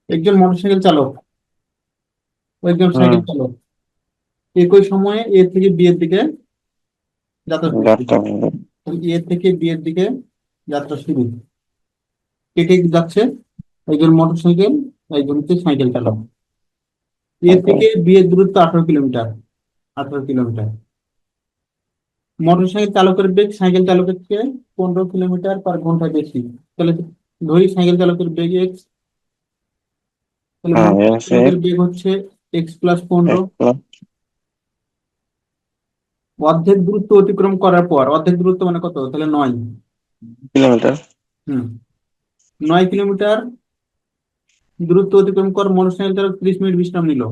একজন মোটরসাইকেল চালক ও একজন হুম। সাইকেল চালক একই সময়ে এ থেকে বি এর দিকে যাত্রা শুরু যাত্রা করবে। করবে। তাহলে এ থেকে বি এর দিকে যাত্রা শুরু, কে কে যাচ্ছে? একজন মোটরসাইকেল, একজন হচ্ছে সাইকেল চালক। এ সাইকেল। থেকে বি এর দূরত্ব 18 কিলোমিটার। 18 কিলোমিটার। মোটরসাইকেল চালকের বেগ সাইকেল চালকের চেয়ে 15 কিলোমিটার পার ঘন্টা বেশি। তাহলে ধরি সাইকেল চালকের বেগ এক্স, তাহলে হ্যাঁ, মোটরসাইকেল এসে চালকের বেগ হচ্ছে x+15। এক প্লাস অর্ধেক দূরত্ব অতিক্রম করার পর, অর্ধেক দূরত্ব মানে কত? তাহলে 9। কিলোমিটার। হুম, 9 কিলোমিটার দূরত্ব অতিক্রম কর মোটরসাইকেল চালক 30 মিনিট বিশ্রাম নিল।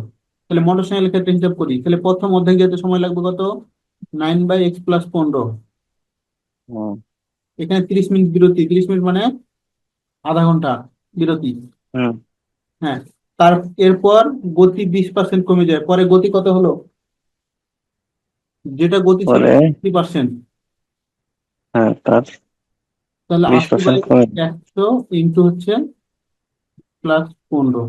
তাহলে মোটরসাইকেলের ক্ষেত্রে হিসাব করি, তাহলে প্রথম অর্ধেক যেতে সময় লাগবে কত? 9/x+15। হুম। এখানে 30 মিনিট বিরতি, 30 মিনিট মানে আধা ঘন্টা বিরতি। হুম। হ্যাঁ, তার এরপর গতি 20% কমে যায়। পরে গতি কত হলো? যেটা গতি ছিল পরে 80%। হ্যাঁ, তার তাহলে বিশ 80 বাই পার্সেন্ট কমে। 100 ইন্টু হচ্ছে +15,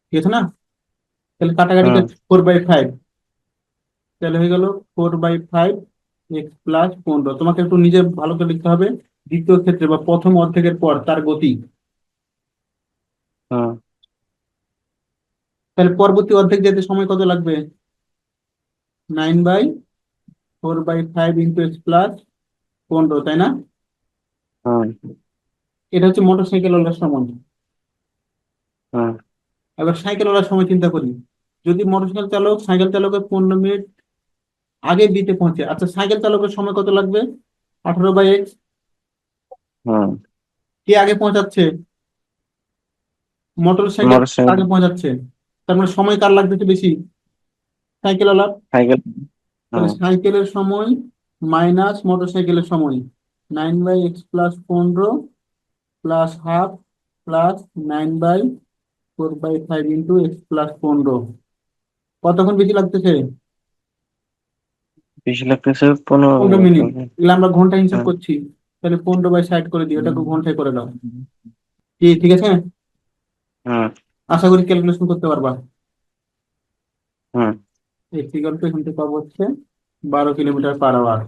ঠিক আছে না? তাহলে কাটাকাটি হুম। 4/5, তাহলে হয়ে গেল 4/5 x+15। তোমাকে একটু নিজে ভালো করে লিখতে হবে। দ্বিতীয় ক্ষেত্রে বা প্রথম অর্ধেকের পর তার গতি। হুম। তাহলে পরবর্তী অর্ধেক যেতে সময় কত লাগবে? 9/4/5 ইন্টু x+15, তাই না? হুম। এটা হচ্ছে মোটরসাইকেল ওলার সময়। হুম। এবার সাইকেল ওলার সময় চিন্তা করি। যদি মোটরসাইকেল চালক সাইকেল চালকের 15 মিনিট আগে দিতে পৌঁছে, আচ্ছা সাইকেল চালকের সময় কত লাগবে? 18/x। হুম। কে আগে পৌঁছাচ্ছে? Motor cycle motorcycle. আগে পৌঁছাচ্ছে। তার মানে সময় কার লাগতেছে বেশি? সাইকেল ওলার। সাইকেল। তাহলে হুম। সাইকেলের সময় মাইনাস মোটর সাইকেলের সময়, 9/x+15 +1/2 +9/4/5 ইন্টু x+15। কতক্ষণ বেশি লাগতেছে? বেশি লাগতেছে 15 মিনিট 15 মিনিট। হবে। এগুলো আমরা ঘন্টা হিসাব হ্যাঁ। করছি। তাহলে 15/60 করে দিই, ওটাকে ঘন্টায় করে দাও। কি ঠিক আছে? হুম। আশা করি ক্যালকুলেশন করতে পারবা। হুম। এই ফিগারটা এখান থেকে পাবো হচ্ছে 12 কিলোমিটার পার আওয়ার।